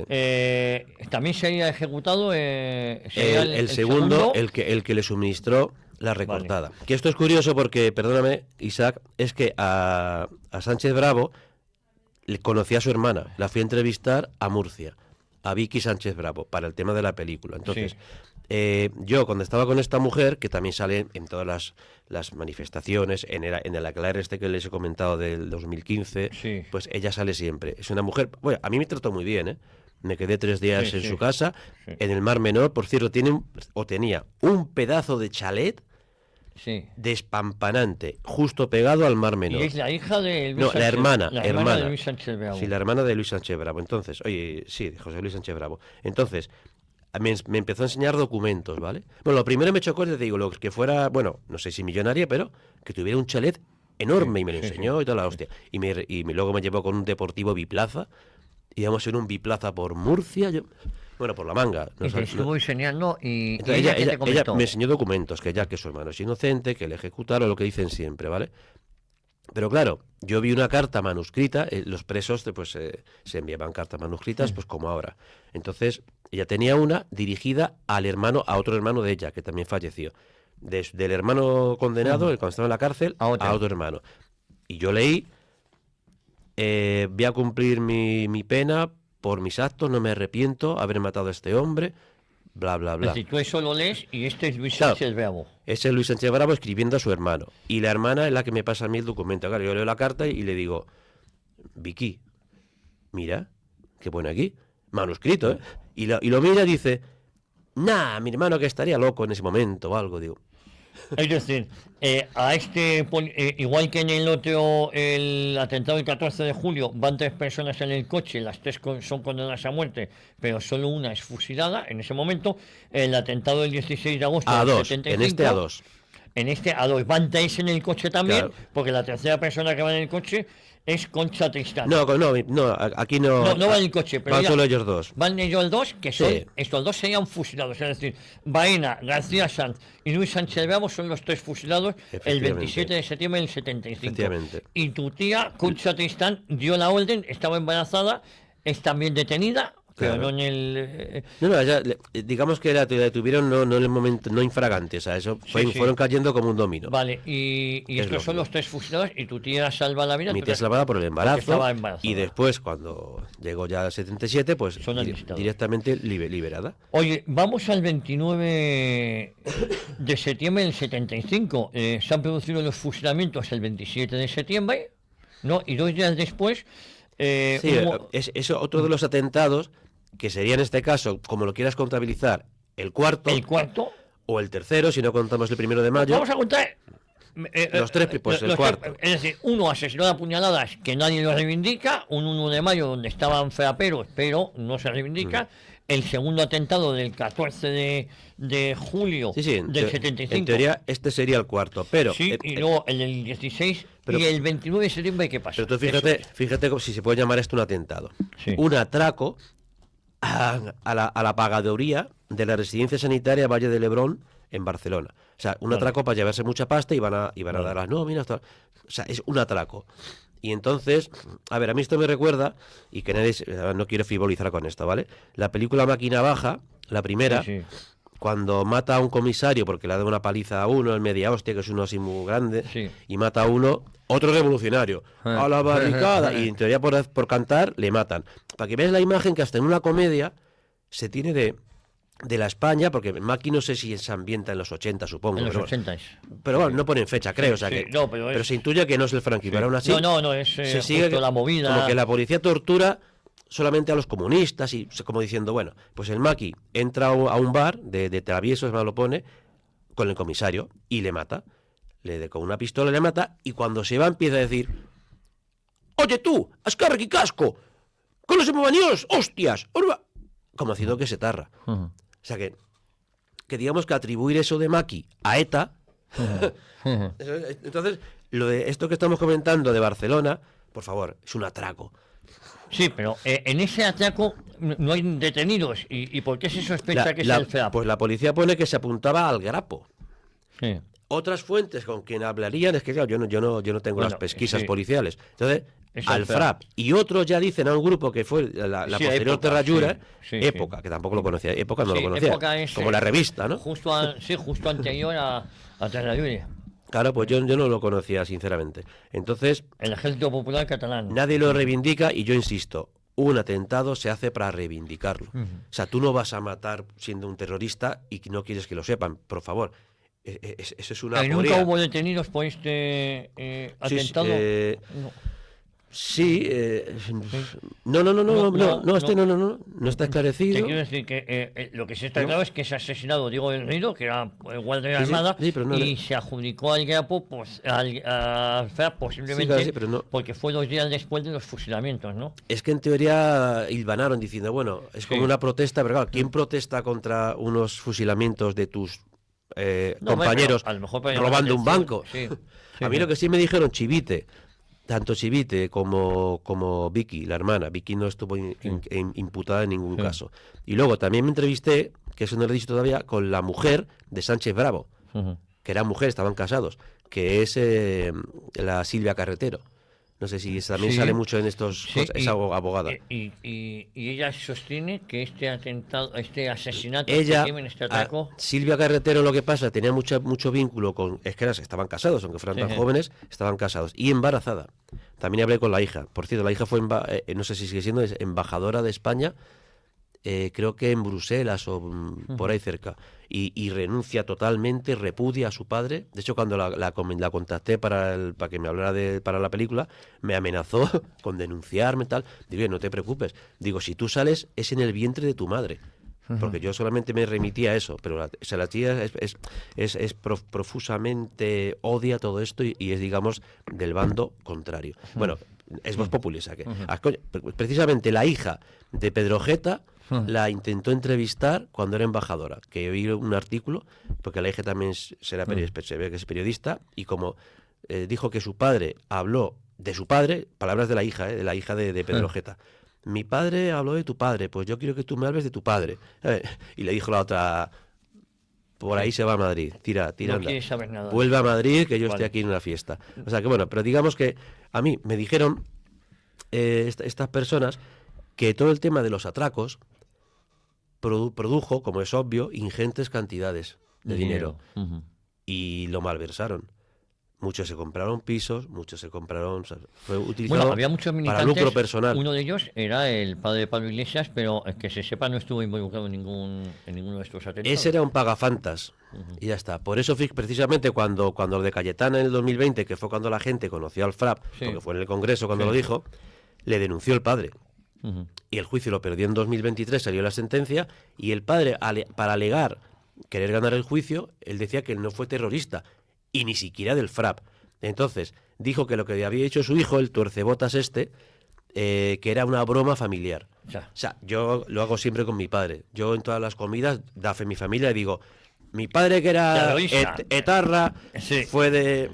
También sería ejecutado el segundo, el que le suministró la recortada. Vale. Que esto es curioso porque, perdóname, Isaac, es que a Sánchez Bravo le conocía a su hermana. La fui a entrevistar a Murcia, a Vicky Sánchez Bravo, para el tema de la película. Entonces, yo cuando estaba con esta mujer, que también sale en todas las manifestaciones, en el aclarar que les he comentado del 2015, pues ella sale siempre. Es una mujer, bueno, a mí me trató muy bien, ¿eh? Me quedé 3 días en su casa, en el Mar Menor. Por cierto, tenía un pedazo de chalet despampanante, justo pegado al Mar Menor. Y es la hija de Luis Sánchez, la hermana de Luis Sánchez Bravo. Sí, la hermana de Luis Sánchez Bravo. Entonces, de José Luis Sánchez Bravo. Entonces, me empezó a enseñar documentos, ¿vale? Bueno, lo primero me chocó, te digo, que fuera, bueno, no sé si millonaria, pero que tuviera un chalet enorme, y me lo enseñó y toda la hostia. Y luego me llevó con un deportivo biplaza, íbamos en un biplaza por Murcia, por la Manga. Y te estuvo enseñando y ella me enseñó documentos, que su hermano es inocente, que le ejecutaron, lo que dicen siempre, ¿vale? Pero claro, yo vi una carta manuscrita, los presos se enviaban cartas manuscritas, pues como ahora. Entonces, ella tenía una dirigida a otro hermano de ella, que también falleció. Del hermano condenado, cuando estaba en la cárcel, a otro hermano. Y yo leí, voy a cumplir mi pena por mis actos, no me arrepiento haber matado a este hombre, bla, bla, bla. Es decir, tú eso lo lees y este es Luis Sánchez Bravo. Ese es Luis Sánchez Bravo escribiendo a su hermano. Y la hermana es la que me pasa a mí el documento. Claro, yo leo la carta y le digo, Vicky, mira, qué pone aquí, manuscrito, ¿eh? Y lo mira y dice, mi hermano que estaría loco en ese momento o algo, digo. Es decir, igual que en el atentado del 14 de julio, van 3 personas en el coche, las 3 son condenadas a muerte, pero solo una es fusilada en ese momento. El atentado del 16 de agosto del 75, en este A2. En este A2 van 3 en el coche también, claro. Porque la tercera persona que va en el coche es Concha Tristán. No, aquí no. No van en el coche, pero van solo ellos dos. Van ellos dos, que son, estos dos serían fusilados. Es decir, Baena, García Sanz y Luis Sánchez Bravo son los 3 fusilados el 27 de septiembre del 75. Y tu tía, Concha Tristán, dio la orden, estaba embarazada, es también detenida. Pero no en el... digamos que la tuvieron no en el momento, no infragante, o sea, eso fueron cayendo como un domino. Vale, y estos son los 3 fusilados y tu tía salva la vida. Mi tía salvada por el embarazo, y después cuando llegó ya al 77, pues directamente liberada. Oye, vamos al 29 de septiembre del 75. Se han producido los fusilamientos el 27 de septiembre, ¿no? Y 2 días después... es otro de los atentados que sería en este caso, como lo quieras contabilizar, el cuarto o el tercero, si no contamos el 1 de mayo. Vamos a contar los 3, pues el cuarto. Es decir, uno asesinado a puñaladas, que nadie lo reivindica, un 1 de mayo donde estaban fraperos, pero no se reivindica. El segundo atentado del 14 de julio del 75. En teoría, este sería el cuarto, pero... y luego el del 16 y el 29 de septiembre, ¿qué pasa? Pero tú fíjate si se puede llamar esto un atentado. Un atraco a la pagaduría de la residencia sanitaria Valle de Lebrón en Barcelona. O sea, un atraco para llevarse mucha pasta y van a dar las nóminas. O sea, es un atraco. Y entonces, a ver, a mí esto me recuerda, y que no quiero frivolizar con esto, ¿vale? La película Máquina Baja, la primera, cuando mata a un comisario porque le da una paliza a uno, el media hostia, que es uno así muy grande, y mata a uno, otro revolucionario, a la barricada, y en teoría por cantar le matan. Para que veas la imagen que hasta en una comedia se tiene de la España, porque Maki no sé si se ambienta en los 80, supongo. En los 80. Pero bueno, no ponen fecha, creo. O sea que, no, pero se intuye que no es el franquismo. Pero aún así, no, es se sigue la movida. Como que la policía tortura solamente a los comunistas y como diciendo, bueno, pues el Maki entra a un bar de traviesos, me lo pone, con el comisario y le mata. Con una pistola le mata y cuando se va empieza a decir: oye tú, Azcárraga y Casco, con los hemobanios, hostias, como haciendo que se tarra. O sea que digamos que atribuir eso de Maki a ETA. Entonces, lo de esto que estamos comentando de Barcelona, por favor, es un atraco. Sí, pero en ese atraco no hay detenidos. ¿Y por qué se sospecha que es el FEAP? Pues la policía pone que se apuntaba al grapo. Sí. Otras fuentes con quien hablarían es que claro, yo no tengo las pesquisas policiales. Entonces, al FRAP. Y otros ya dicen a un grupo que fue la posterior Terrallura, Época, que tampoco lo conocía. Época no lo conocía. Época es, como la revista, ¿no? Justo anterior a Terrallura. Claro, pues yo no lo conocía, sinceramente. Entonces, el Ejército Popular Catalán. Nadie lo reivindica y yo insisto, un atentado se hace para reivindicarlo. O sea, tú no vas a matar siendo un terrorista y no quieres que lo sepan, por favor. Eso es una aporía. ¿Nunca hubo detenidos por este atentado? No. Sí, no está esclarecido. Te quiero decir que lo que sí está claro es que ese asesinado Diego del Nido, que era guardia armada, y se adjudicó al Grapo, pues, al FEAP posiblemente, porque fue 2 días después de los fusilamientos, ¿no? Es que en teoría hilvanaron diciendo, bueno, es como una protesta, pero claro, ¿quién protesta contra unos fusilamientos de tus compañeros robando un banco? A mí lo que sí me dijeron, Chivite, tanto Chivite como Vicky, la hermana. Vicky no estuvo imputada en ningún caso. Y luego también me entrevisté, que eso no lo he dicho todavía, con la mujer de Sánchez Bravo, que era mujer, estaban casados, que es la Silvia Carretero. No sé si también sale mucho en estos... es abogada. Y ella sostiene que este asesinato, este atraco... Silvia Carretero, lo que pasa, tenía mucho vínculo con... Es que estaban casados, aunque fueran tan jóvenes, estaban casados. Y embarazada. También hablé con la hija. Por cierto, la hija fue, no sé si sigue siendo, es embajadora de España, creo que en Bruselas o por ahí cerca. Y renuncia totalmente, repudia a su padre. De hecho, cuando la contacté para que me hablara para la película, me amenazó con denunciarme y tal. Digo, no te preocupes. Digo, si tú sales, es en el vientre de tu madre. Porque yo solamente me remitía a eso. Pero la tía es profusamente odia todo esto y es, digamos, del bando contrario. Bueno, es Vox Populi. Precisamente la hija de Pedro Jeta la intentó entrevistar cuando era embajadora, que yo vi un artículo, porque la hija también se ve que es periodista, y como dijo que su padre habló de su padre, palabras de la hija de Pedro Jeta. Mi padre habló de tu padre, pues yo quiero que tú me hables de tu padre. Y le dijo la otra, por ahí se va a Madrid, tira, no anda. Quiere saber nada. Vuelve a Madrid, que yo estoy aquí en una fiesta. O sea que bueno, pero digamos que a mí me dijeron estas personas que todo el tema de los atracos produjo, como es obvio, ingentes cantidades de dinero. Y lo malversaron. Muchos se compraron pisos, muchos se compraron... fue utilizado había muchos para lucro personal. Uno de ellos era el padre de Pablo Iglesias, pero que se sepa no estuvo involucrado en ninguno de estos atentados. Ese era un pagafantas. Y ya está. Por eso, precisamente, cuando lo de Cayetana en el 2020, que fue cuando la gente conoció al FRAP, porque fue en el Congreso cuando lo dijo, le denunció el padre. Y el juicio lo perdió en 2023, salió la sentencia, y el padre, para alegar querer ganar el juicio, él decía que él no fue terrorista, y ni siquiera del FRAP. Entonces, dijo que lo que había hecho su hijo, el tuercebotas que era una broma familiar. O sea, yo lo hago siempre con mi padre. Yo en todas las comidas, da fe mi familia, y digo, mi padre que era etarra, fue de...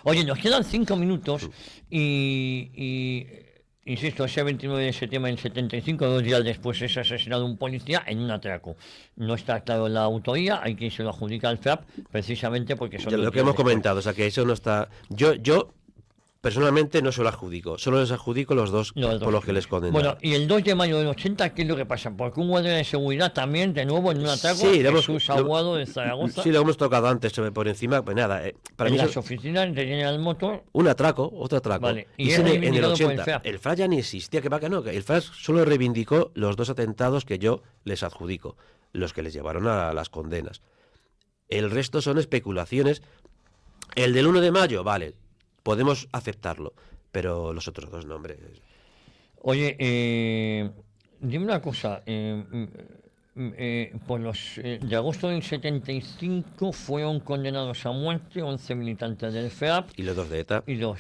Oye, nos quedan 5 minutos y insisto, ese 29 de septiembre del 75, 2 días después, es asesinado un policía en un atraco. No está claro la autoría, hay quien se lo adjudica al FRAP, precisamente porque son... lo que hemos comentado, o sea, que eso no está... Yo personalmente no se lo adjudico, solo les adjudico los dos por los que les condenan. Bueno, y el 2 de mayo del 80, ¿qué es lo que pasa? Porque un guardia de seguridad también, de nuevo, en un atraco, Jesús Aguado de Zaragoza. Sí, lo hemos tocado antes, por encima, pues nada. Para en mí las oficinas de General Motors. Otro atraco. Vale. Y en el 80, el FRAP ya ni existía, que va que no, que el FRAP solo reivindicó los dos atentados que yo les adjudico, los que les llevaron a las condenas. El resto son especulaciones. El del 1 de mayo, vale, podemos aceptarlo, pero los otros dos nombres. Oye, dime una cosa. Por los de agosto del 75 fueron condenados a muerte 11 militantes del FEAP. Y los dos de ETA. Y los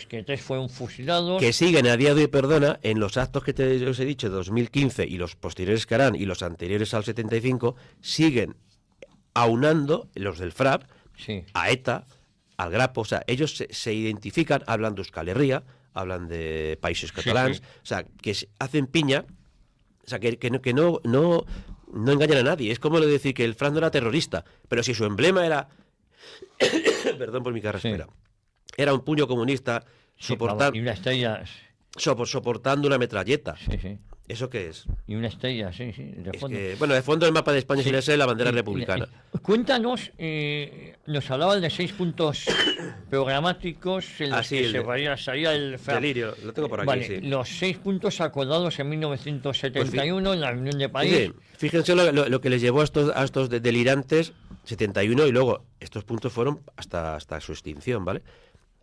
que 3 fueron fusilados. Que siguen a día de hoy, perdona, en los actos que os he dicho, 2015 y los posteriores que harán y los anteriores al 75, siguen aunando los del FRAP a ETA, al Grapo. O sea, ellos se identifican, hablan de Euskal Herria, hablan de países catalans, o sea, que hacen piña, o sea, que no engañan a nadie. Es como lo de decir que el FRAP no era terrorista, pero si su emblema era perdón por mi carraspera, era un puño comunista soportando una metralleta. ¿Eso qué es? Y una estrella, de fondo. De fondo el mapa de España sí le sé la bandera republicana. Cuéntanos, nos hablaban de 6 puntos programáticos en los que salía el FRAP. Delirio, lo tengo por aquí, sí. Los 6 puntos acordados en 1971 en la reunión de París. Sí, fíjense lo que les llevó a estos delirantes, 71, y luego estos puntos fueron hasta su extinción, ¿vale?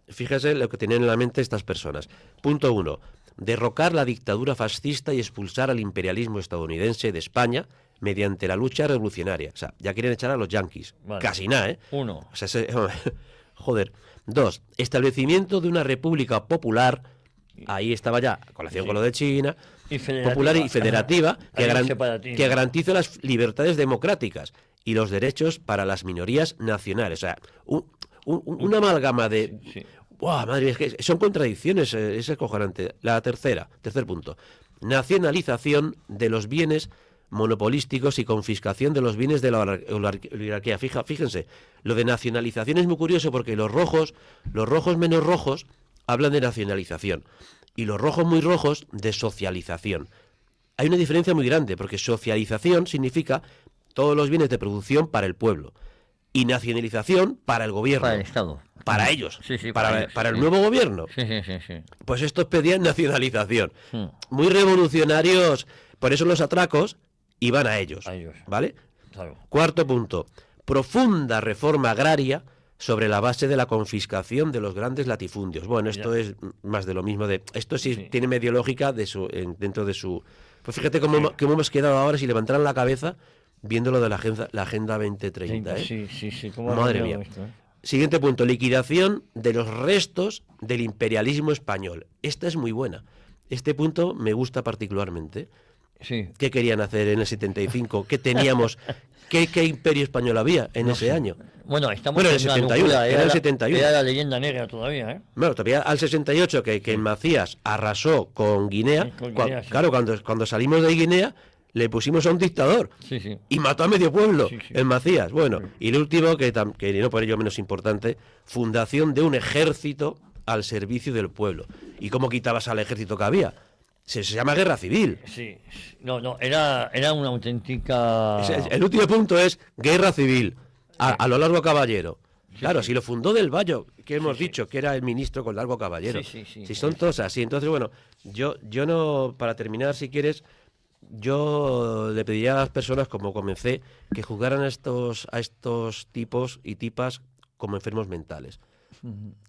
Fíjense lo que tenían en la mente estas personas. Punto 1. Derrocar la dictadura fascista y expulsar al imperialismo estadounidense de España mediante la lucha revolucionaria. O sea, ya quieren echar a los yanquis. Vale. Casi nada, ¿eh? 1. O sea, joder. 2. Establecimiento de una república popular. Ahí estaba ya, colación con lo de China. Popular y federativa, que garantice las libertades democráticas y los derechos para las minorías nacionales. O sea, una amalgama de... ¡Wow! Madre mía, es que son contradicciones, es acojonante. Tercer punto. Nacionalización de los bienes monopolísticos y confiscación de los bienes de la oligarquía. Fíjense, lo de nacionalización es muy curioso porque los rojos menos rojos hablan de nacionalización y los rojos muy rojos de socialización. Hay una diferencia muy grande porque socialización significa todos los bienes de producción para el pueblo y nacionalización para el gobierno. Para el Estado. Para ellos, para el sí. nuevo gobierno. Sí. Pues estos pedían nacionalización. Muy revolucionarios, por eso los atracos iban a ellos. ¿Vale? Claro. Cuarto punto, profunda reforma agraria sobre la base de la confiscación de los grandes latifundios. Bueno, esto es más de lo mismo. Esto sí tiene medio lógica dentro de su... Pues fíjate cómo hemos quedado ahora si levantaran la cabeza viendo lo de la Agenda 2030. Sí. Madre mía. Esto, Siguiente punto, liquidación de los restos del imperialismo español. Esta es muy buena. Este punto me gusta particularmente. Sí. ¿Qué querían hacer en el 75? ¿Qué teníamos? ¿Qué imperio español había en ese año? Bueno, estamos en el 71. Era el 71. Era la leyenda negra todavía, ¿eh? Bueno, todavía al 68, que Macías arrasó con Guinea. Claro, cuando salimos de Guinea... le pusimos a un dictador y mató a medio pueblo, en Macías. Bueno, y el último, que no por ello menos importante, fundación de un ejército al servicio del pueblo. ¿Y cómo quitabas al ejército que había? Se llama guerra civil. Sí, no, era una auténtica... El último punto es guerra civil, a lo largo caballero. Claro, si lo fundó Del Valle, que hemos dicho que era el ministro con largo caballero. Si son todos así. Entonces, bueno, yo no, para terminar, si quieres... Yo le pediría a las personas, como comencé, que juzgaran a estos tipos y tipas como enfermos mentales,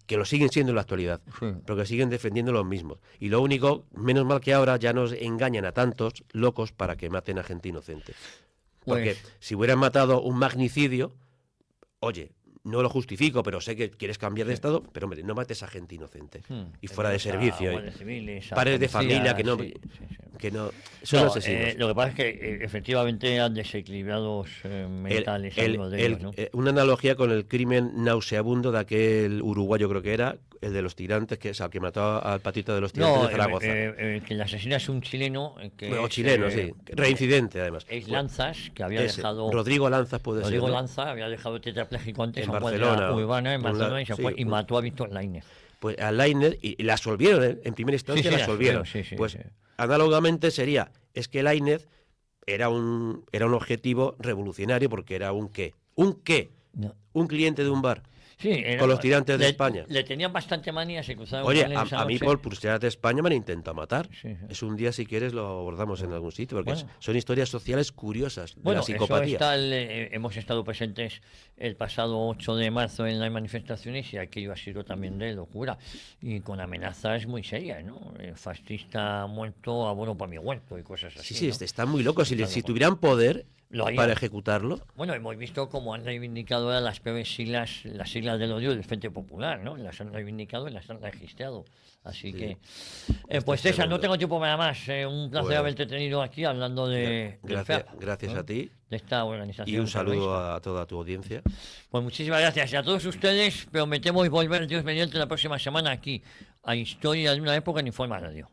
que lo siguen siendo en la actualidad, pero que siguen defendiendo los mismos. Y lo único, menos mal que ahora ya nos engañan a tantos locos para que maten a gente inocente. Porque si hubieran matado un magnicidio, oye, no lo justifico, pero sé que quieres cambiar de estado, pero hombre, no mates a gente inocente y fuera de servicio. Padres de familia que no son asesinos. Lo que pasa es que efectivamente eran desequilibrados mentales. Una analogía con el crimen nauseabundo de aquel uruguayo, creo que era, el de los tirantes, que es el que mató al patito de los tirantes de Zaragoza. Que el asesino es un chileno. Chileno, sí. Reincidente, además. Es Lanzas, que había dejado... Rodrigo Lanzas puede ser. Rodrigo Lanzas había dejado tetrapléjico antes en Barcelona. Urbana, en Barcelona, y se fue y mató a Víctor Lainez. Pues a Lainez, y la absolvieron, en primera instancia la absolvieron. Pues análogamente sería, es que Lainez era un objetivo revolucionario porque era un qué. Un cliente de un bar. Sí, con los tirantes de España. Le tenían bastante manía, se cruzaban. Oye, a mí por tirantes de España me han intentado matar. Sí. Es un día, si quieres, lo abordamos en algún sitio, porque son historias sociales curiosas de la psicopatía. Hemos estado presentes el pasado 8 de marzo en las manifestaciones y aquello ha sido también de locura y con amenazas muy serias, ¿no? El fascista muerto, abono para mi huerto y cosas así. Sí, ¿no? Están muy locos. Si tuvieran poder para ejecutarlo. Bueno, hemos visto cómo han reivindicado ahora las peores siglas, las siglas del odio del Frente Popular, ¿no? Las han reivindicado y las han registrado. Así que, pues César, no tengo tiempo para más. Un placer haberte tenido aquí hablando de... Gracias, ¿no? A ti. De esta organización. Y un saludo a toda tu audiencia. Pues muchísimas gracias. Y a todos ustedes prometemos volver, Dios mediante, la próxima semana aquí a Historia de una Época en Informa Radio.